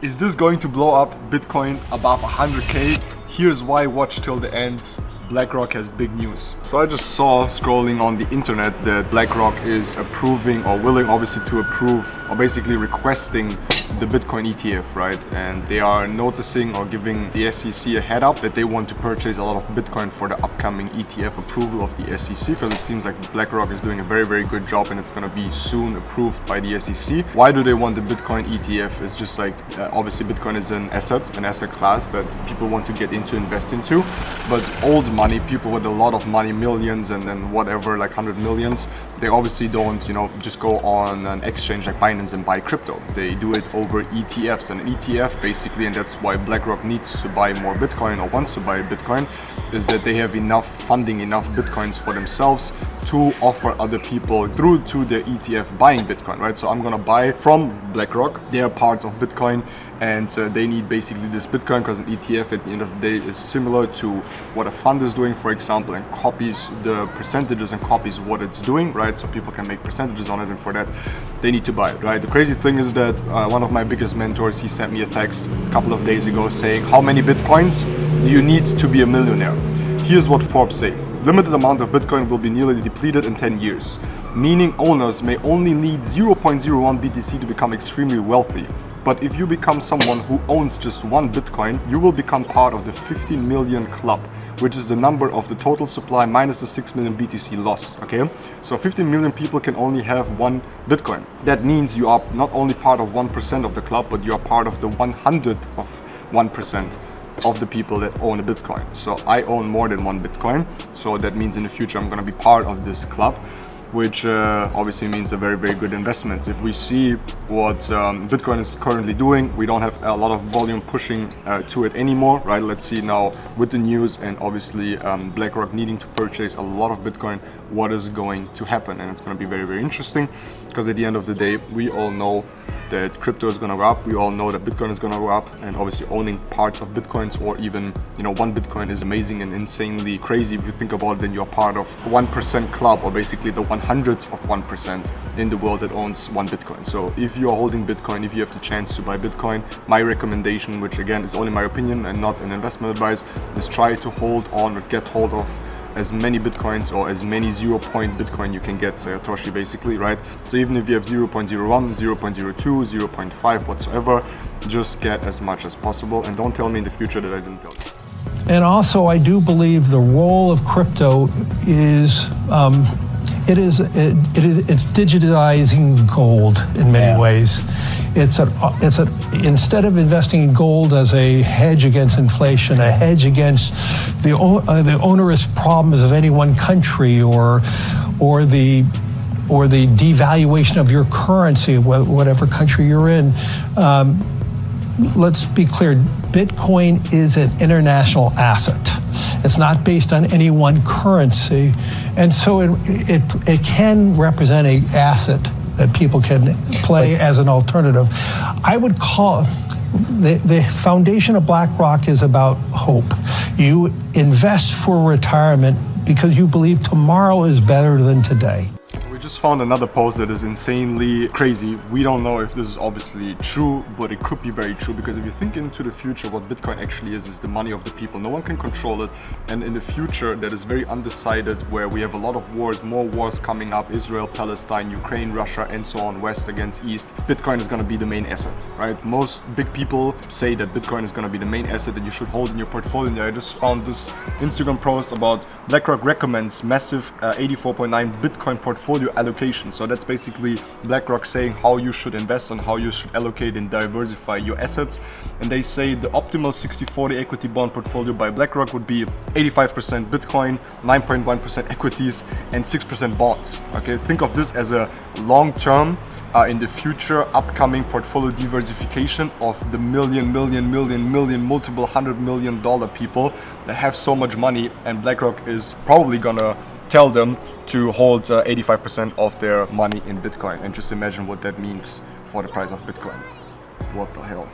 Is this going to blow up Bitcoin above 100K? Here's why, watch till the end. BlackRock has big news. So I just saw scrolling on the internet that BlackRock is approving or willing obviously to approve or basically requesting the Bitcoin ETF, right? And they are noticing or giving the SEC a head up that they want to purchase a lot of Bitcoin for the upcoming ETF approval of the SEC, because it seems like BlackRock is doing a very, very good job and it's going to be soon approved by the SEC. Why do they want the Bitcoin ETF? It's just like, obviously Bitcoin is an asset class that people want to get into, invest into, but old money, people with a lot of money, millions and then whatever, like 100 millions, they obviously don't, just go on an exchange like Binance and buy crypto. They do it over ETFs, and an ETF basically, and that's why BlackRock needs to buy more Bitcoin or wants to buy Bitcoin, is that they have enough funding, enough Bitcoins for themselves to offer other people through to the ETF buying Bitcoin, right? So I'm gonna buy from BlackRock. They are parts of Bitcoin, and they need basically this Bitcoin because an ETF at the end of the day is similar to what a fund is doing, for example, and copies the percentages and copies what it's doing, right? So people can make percentages on it, and for that they need to buy it, right? The crazy thing is that one of my biggest mentors, he sent me a text a couple of days ago saying, how many Bitcoins do you need to be a millionaire? Here's what Forbes say. Limited amount of Bitcoin will be nearly depleted in 10 years, meaning owners may only need 0.01 BTC to become extremely wealthy. But if you become someone who owns just one Bitcoin, you will become part of the 15 million club, which is the number of the total supply minus the 6 million BTC lost, okay? So 15 million people can only have one Bitcoin. That means you are not only part of 1% of the club, but you are part of the 100th of 1% of the people that own a Bitcoin. So I own more than one Bitcoin. So that means in the future, I'm gonna be part of this club, which obviously means a very, very good investment. If we see what Bitcoin is currently doing, we don't have a lot of volume pushing to it anymore, right? Let's see now with the news and obviously BlackRock needing to purchase a lot of Bitcoin, what is going to happen. And it's going to be very, very interesting, because at the end of the day, we all know that crypto is going to go up. We all know that Bitcoin is going to go up, and obviously owning parts of Bitcoins or even, one Bitcoin is amazing and insanely crazy. If you think about it, then you're part of 1% club, or basically the 100th of 1% in the world that owns one Bitcoin. So if you are holding Bitcoin, if you have the chance to buy Bitcoin, my recommendation, which again is only my opinion and not an investment advice, is try to hold on or get hold of as many Bitcoins or as many 0-point Bitcoin you can get, Satoshi basically, right? So even if you have 0.01, 0.02, 0.5, whatsoever, just get as much as possible, and don't tell me in the future that I didn't tell you. And also, I do believe the role of crypto is it's digitizing gold in many ways. Instead of investing in gold as a hedge against inflation, a hedge against the onerous problems of any one country, or the devaluation of your currency, whatever country you're in. Let's be clear, Bitcoin is an international asset. It's not based on any one currency. And so it can represent an asset that people can play as an alternative. I would call the foundation of BlackRock is about hope. You invest for retirement because you believe tomorrow is better than today. Just found another post that is insanely crazy. We don't know if this is obviously true, but it could be very true, because if you think into the future, what Bitcoin actually is the money of the people. No one can control it, and in the future that is very undecided, where we have a lot of wars, more wars coming up, Israel, Palestine, Ukraine, Russia, and so on, West against East. Bitcoin is going to be the main asset, right? Most big people say that Bitcoin is going to be the main asset that you should hold in your portfolio. And I just found this Instagram post about BlackRock recommends massive 84.9 Bitcoin portfolio allocation. So that's basically BlackRock saying how you should invest and how you should allocate and diversify your assets. And they say the optimal 60-40 equity bond portfolio by BlackRock would be 85% Bitcoin, 9.1% equities, and 6% bonds. Okay, think of this as a long-term in the future upcoming portfolio diversification of the million, multiple $100 million people that have so much money, and BlackRock is probably gonna tell them to hold 85% of their money in Bitcoin. And just imagine what that means for the price of Bitcoin. What the hell?